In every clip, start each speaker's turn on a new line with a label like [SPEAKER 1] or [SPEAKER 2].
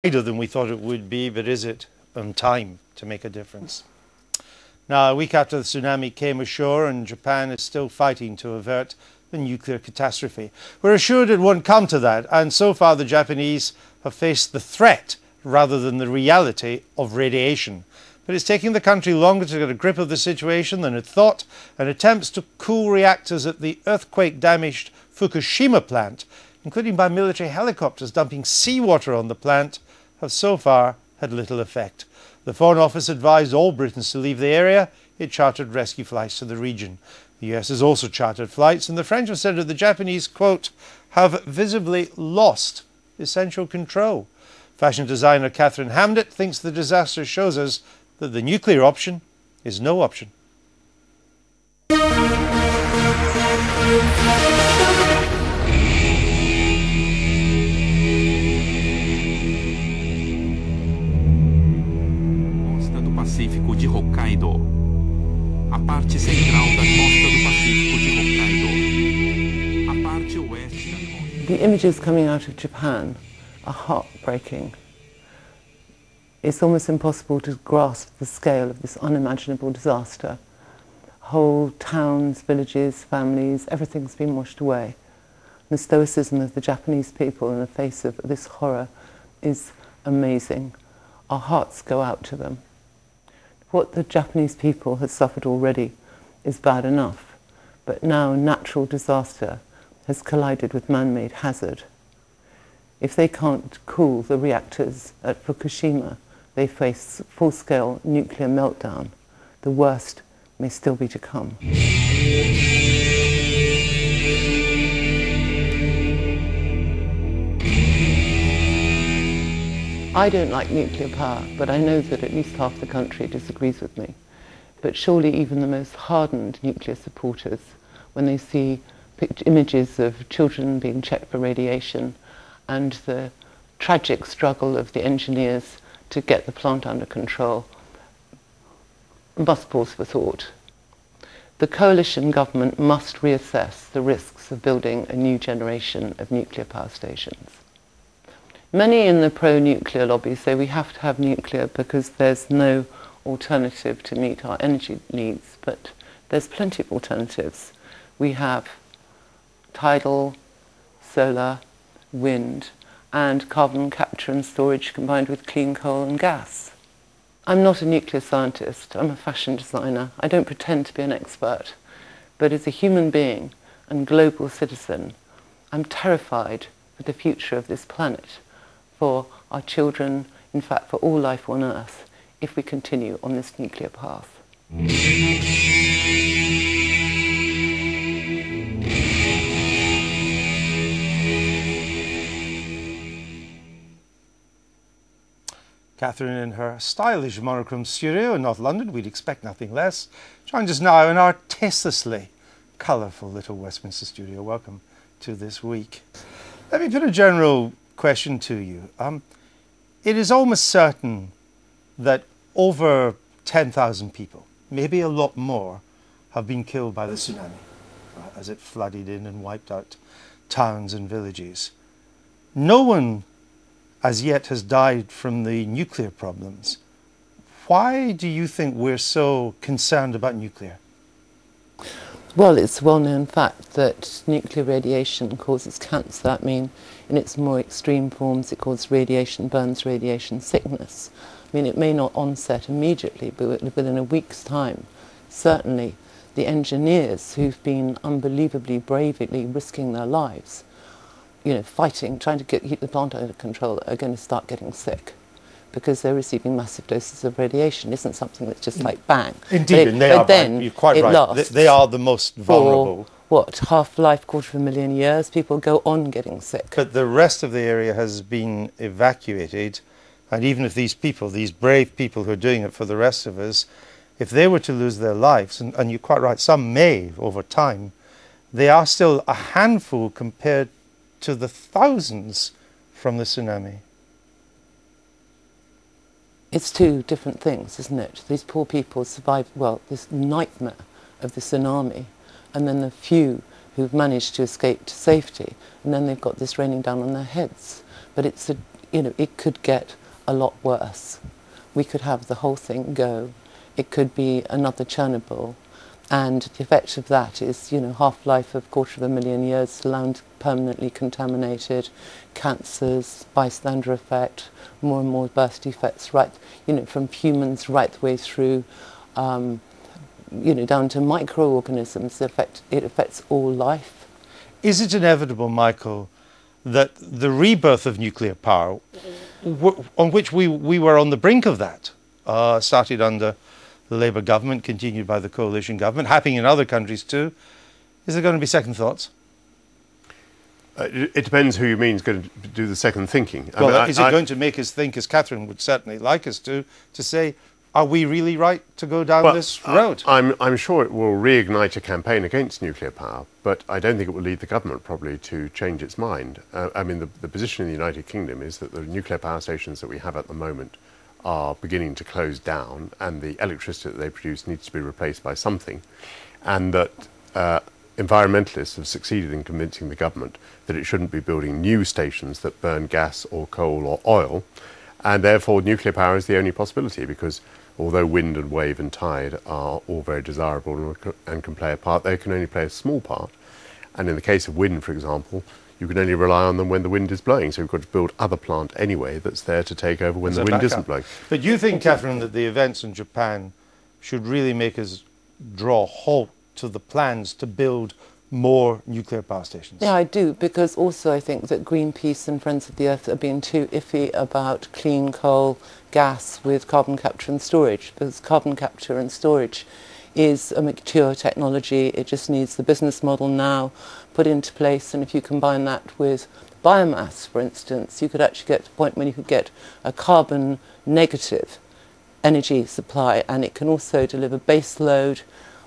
[SPEAKER 1] wider than we thought it would be, but is it on time to make a difference? Now, a week after the tsunami came ashore, and Japan is still fighting to avert the nuclear catastrophe. We're assured it won't come to that, and so far the Japanese have faced the threat rather than the reality of radiation. But it's taking the country longer to get a grip of the situation than it thought, and attempts to cool reactors at the earthquake-damaged Fukushima plant, including by military helicopters dumping seawater on the plant, have so far had little effect. The Foreign Office advised all Britons to leave the area. It chartered rescue flights to the region. The US has also chartered flights, and the French have said that the Japanese, quote, have visibly lost essential control. Fashion designer Katharine Hamnett thinks the disaster shows us that the nuclear option is no option.
[SPEAKER 2] Pacífico de Hokkaido, a parte central da costa do Pacífico de Hokkaido, a parte oeste da costa.
[SPEAKER 3] The images coming out of Japan are heartbreaking. It's almost impossible to grasp the scale of this unimaginable disaster. Whole towns, villages, families, everything's been washed away. The stoicism of the Japanese people in the face of this horror is amazing. Our hearts go out to them. What the Japanese people has suffered already is bad enough, but now natural disaster has collided with man-made hazard. If they can't cool the reactors at Fukushima, they face full-scale nuclear meltdown. The worst may still be to come. I don't like nuclear power, but I know that at least half the country disagrees with me. But surely even the most hardened nuclear supporters, when they see images of children being checked for radiation and the tragic struggle of the engineers to get the plant under control, must pause for thought. The coalition government must reassess the risks of building a new generation of nuclear power stations. Many in the pro-nuclear lobby say we have to have nuclear because there's no alternative to meet our energy needs, but there's plenty of alternatives. We have tidal, solar, wind, and carbon capture and storage combined with clean coal and gas. I'm not a nuclear scientist, I'm a fashion designer. I don't pretend to be an expert, but as a human being and global citizen, I'm terrified for the future of this planet, for our children, in fact for all life on Earth, if we continue on this nuclear path.
[SPEAKER 1] Katharine in her stylish monochrome studio in North London, we'd expect nothing less, joins us now in our tastelessly colourful little Westminster studio. Welcome to this week. Let me put a general question to you. It is almost certain that over 10,000 people, maybe a lot more, have been killed by the tsunami as it flooded in and wiped out towns and villages. No one as yet has died from the nuclear problems. Why do you think we're so concerned about nuclear?
[SPEAKER 3] Well, it's a well-known fact that nuclear radiation causes cancer. I mean, in its more extreme forms, it causes radiation burns, radiation sickness. I mean, it may not onset immediately, but within a week's time, certainly the engineers who've been unbelievably bravely risking their lives, you know, fighting, trying to keep the plant under control, are going to start getting sick because they're receiving massive doses of radiation. It isn't something that's just like bang.
[SPEAKER 1] Indeed, and they are,
[SPEAKER 3] then
[SPEAKER 1] you're quite right. They are the most vulnerable.
[SPEAKER 3] For, what, half-life, 250,000 years, people go on getting sick.
[SPEAKER 1] But the rest of the area has been evacuated, and even if these people, these brave people who are doing it for the rest of us, if they were to lose their lives, and you're quite right, some may over time, they are still a handful compared to the thousands from the tsunami.
[SPEAKER 3] It's two different things, isn't it? These poor people survived, well, this nightmare of the tsunami, and then the few who've managed to escape to safety, and then they've got this raining down on their heads. But it's you know, it could get a lot worse. We could have the whole thing go. It could be another Chernobyl. And the effect of that is, you know, half-life of 250,000 years, land permanently contaminated, cancers, bystander effect, more and more birth defects, right, you know, from humans right the way through, you know, down to microorganisms. It affects all life.
[SPEAKER 1] Is it inevitable, Michael, that the rebirth of nuclear power, on which we were on the brink of that, started under the Labour government, continued by the coalition government, happening in other countries too, is there going to be second thoughts?
[SPEAKER 4] It depends who you mean is going to do the second thinking.
[SPEAKER 1] Well, is it going to make us think, as Katharine would certainly like us to say, are we really right to go down this road?
[SPEAKER 4] I'm sure it will reignite a campaign against nuclear power, but I don't think it will lead the government probably to change its mind. I mean, the position in the United Kingdom is that the nuclear power stations that we have at the moment are beginning to close down, and the electricity that they produce needs to be replaced by something, and that environmentalists have succeeded in convincing the government that it shouldn't be building new stations that burn gas or coal or oil, and therefore nuclear power is the only possibility, because although wind and wave and tide are all very desirable and can play a part, they can only play a small part. And in the case of wind, for example, you can only rely on them when the wind is blowing, so we've got to build other plant anyway that's there to take over when the wind isn't blowing.
[SPEAKER 1] But you think, Katharine, that the events in Japan should really make us draw a halt to the plans to build more nuclear power stations?
[SPEAKER 3] Yeah, I do, because also I think that Greenpeace and Friends of the Earth are being too iffy about clean coal, gas with carbon capture and storage, because carbon capture and storage is a mature technology. It just needs the business model now put into place, and if you combine that with biomass, for instance, you could actually get to a point when you could get a carbon negative energy supply, and it can also deliver base load,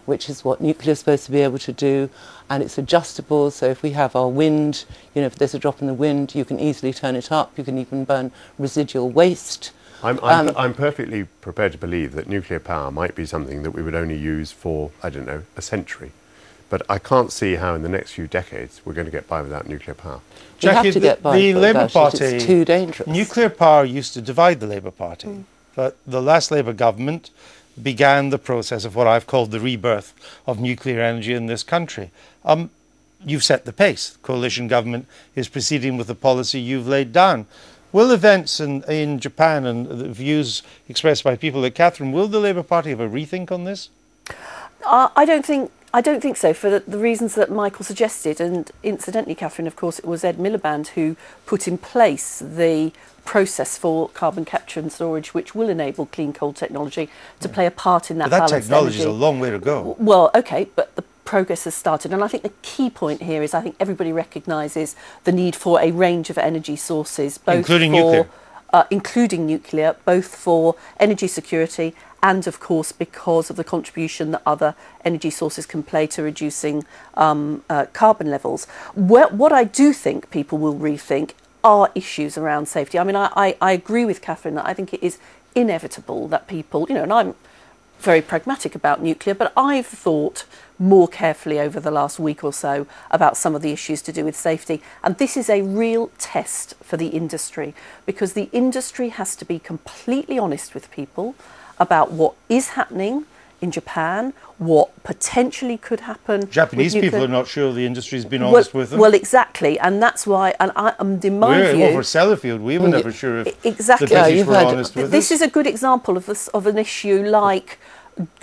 [SPEAKER 3] which is what nuclear is supposed to be able to do, and it's adjustable. So if we have our wind, you know, if there's a drop in the wind, you can easily turn it up. You can even burn residual waste.
[SPEAKER 4] I'm perfectly prepared to believe that nuclear power might be something that we would only use for, I don't know, a century. But I can't see how in the next few decades we're going to get by without nuclear power.
[SPEAKER 1] Jacqui, the Labour Party,
[SPEAKER 3] it's too dangerous.
[SPEAKER 1] Nuclear power used to divide the Labour Party, but the last Labour government began the process of what I've called the rebirth of nuclear energy in this country. You've set the pace. The coalition government is proceeding with the policy you've laid down. Will events in Japan and the views expressed by people like Katharine, will the Labour Party have a rethink on this?
[SPEAKER 5] I don't think so, for the reasons that Michael suggested. And incidentally, Katharine, of course, it was Ed Miliband who put in place the process for carbon capture and storage, which will enable clean coal technology to play a part in that
[SPEAKER 1] But that
[SPEAKER 5] balanced
[SPEAKER 1] technology is
[SPEAKER 5] energy.
[SPEAKER 1] a long way to go.
[SPEAKER 5] Well, okay, but the progress has started. And I think the key point here is I think everybody recognises the need for a range of energy sources, both including nuclear, both for energy security and, of course, because of the contribution that other energy sources can play to reducing carbon levels. What I do think people will rethink are issues around safety. I mean, I agree with Katharine that I think it is inevitable that people, you know, and I'm very pragmatic about nuclear, but I've thought more carefully over the last week or so about some of the issues to do with safety. And this is a real test for the industry, because the industry has to be completely honest with people about what is happening in Japan, what potentially could happen.
[SPEAKER 1] Japanese people are not sure the industry's been honest with them.
[SPEAKER 5] Well, exactly, and that's why, and in my view...
[SPEAKER 1] Over Sellafield, we were never sure if
[SPEAKER 5] exactly.
[SPEAKER 1] the British were honest with us.
[SPEAKER 5] This is a good example of an issue like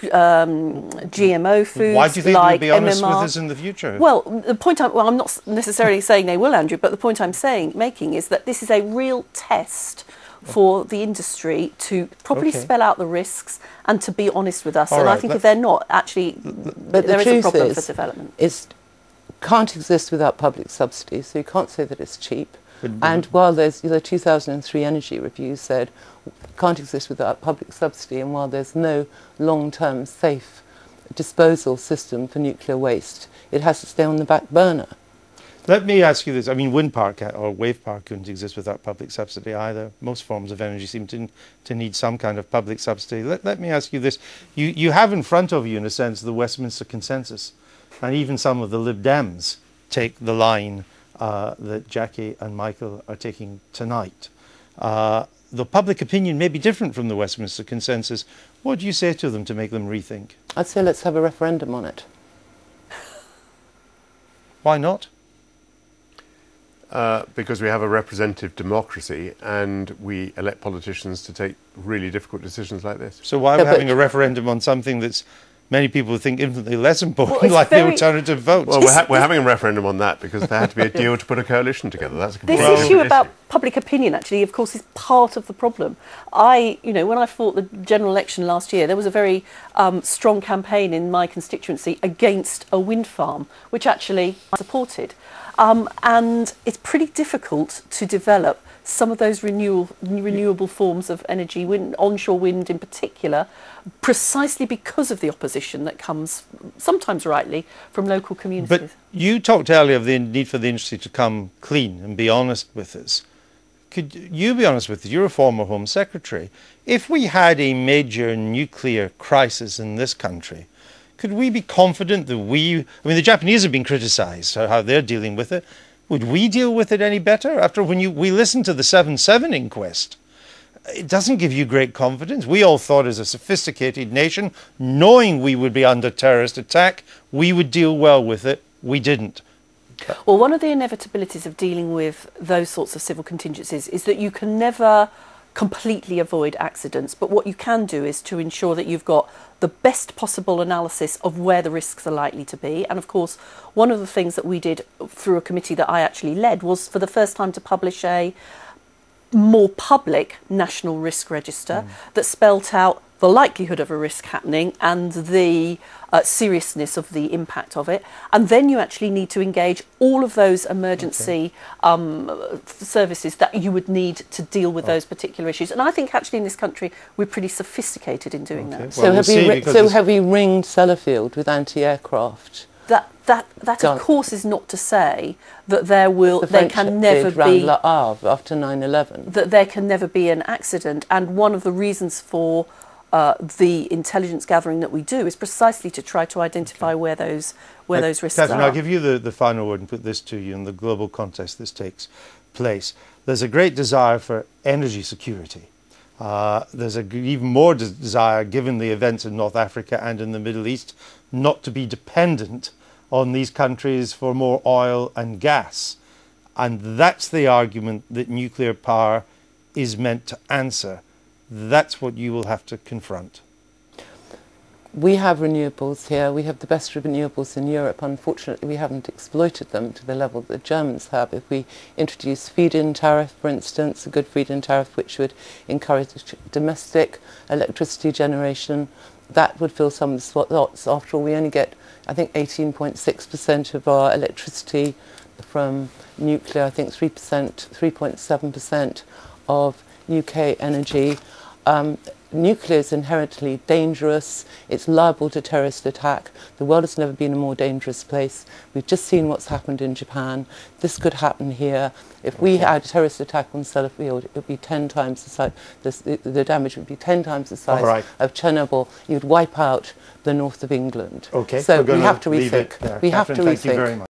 [SPEAKER 5] GMO foods.
[SPEAKER 1] Why do you think
[SPEAKER 5] like
[SPEAKER 1] they'll be honest
[SPEAKER 5] MMR.
[SPEAKER 1] with us in the future?
[SPEAKER 5] Well, the point I'm not necessarily saying they will, Andrew, but the point I'm making is that this is a real test for the industry to properly spell out the risks and to be honest with us. I think if they're not, actually,
[SPEAKER 3] but
[SPEAKER 5] there is a problem
[SPEAKER 3] is,
[SPEAKER 5] for development.
[SPEAKER 3] It can't exist without public subsidy, so you can't say that it's cheap. And while there's the 2003 energy review said can't exist without public subsidy, and while there's no long-term safe disposal system for nuclear waste, it has to stay on the back burner.
[SPEAKER 1] Let me ask you this. I mean, wind power or wave power couldn't exist without public subsidy either. Most forms of energy seem to need some kind of public subsidy. Let me ask you this. You have in front of you, in a sense, the Westminster Consensus, and even some of the Lib Dems take the line that Jacqui and Michael are taking tonight. the public opinion may be different from the Westminster consensus. What do you say to them to make them rethink?
[SPEAKER 3] I'd say let's have a referendum on it.
[SPEAKER 1] Why not?
[SPEAKER 4] Because we have a representative democracy and we elect politicians to take really difficult decisions like this.
[SPEAKER 1] So why are we having a referendum on something that's many people think infinitely less important, like the alternative vote?
[SPEAKER 4] Well, we're having a referendum on that because there had to be a deal to put a coalition together. That's a
[SPEAKER 5] this issue about public opinion, actually, of course, is part of the problem. When I fought the general election last year, there was a very strong campaign in my constituency against a wind farm, which actually I supported. And it's pretty difficult to develop some of those renewable forms of energy, onshore wind in particular, precisely because of the opposition that comes, sometimes rightly, from local communities.
[SPEAKER 1] But you talked earlier of the need for the industry to come clean and be honest with us. Could you be honest with us? You're a former Home Secretary. If we had a major nuclear crisis in this country, could we be confident that the Japanese have been criticised, how they're dealing with it. Would we deal with it any better? After we listened to the 7/7 inquest, it doesn't give you great confidence. We all thought as a sophisticated nation, knowing we would be under terrorist attack, we would deal well with it. We didn't.
[SPEAKER 5] Well, one of the inevitabilities of dealing with those sorts of civil contingencies is that you can never completely avoid accidents, but what you can do is to ensure that you've got the best possible analysis of where the risks are likely to be. And of course, one of the things that we did through a committee that I actually led was for the first time to publish a more public national risk register that spelt out the likelihood of a risk happening and the seriousness of the impact of it. And then you actually need to engage all of those emergency services that you would need to deal with those particular issues. And I think actually in this country we're pretty sophisticated in doing that.
[SPEAKER 3] Well, have we ringed Sellafield with anti-aircraft?
[SPEAKER 5] That of course is not to say that there can never be
[SPEAKER 3] Le Havre after 9/11.
[SPEAKER 5] That there can never be an accident, and one of the reasons for the intelligence gathering that we do is precisely to try to identify where those risks
[SPEAKER 1] Katharine,
[SPEAKER 5] are.
[SPEAKER 1] I'll give you the final word and put this to you in the global context this takes place. There's a great desire for energy security. There's even more desire, given the events in North Africa and in the Middle East, not to be dependent on these countries for more oil and gas. And that's the argument that nuclear power is meant to answer. That's what you will have to confront.
[SPEAKER 3] We have renewables here. We have the best renewables in Europe. Unfortunately, we haven't exploited them to the level that the Germans have. If we introduce feed-in tariff, for instance, a good feed-in tariff which would encourage domestic electricity generation, that would fill some of the slots. After all, we only get, I think, 18.6% of our electricity from nuclear. I think 3.7% of UK energy. Nuclear is inherently dangerous. It's liable to terrorist attack. The world has never been a more dangerous place. We've just seen what's happened in Japan. This could happen here. If we had a terrorist attack on Sellafield, it would be 10 times the size. The damage would be 10 times the size of Chernobyl. You'd wipe out the north of England.
[SPEAKER 1] Okay,
[SPEAKER 3] so we have to rethink.
[SPEAKER 1] We have to rethink. Thank you very much.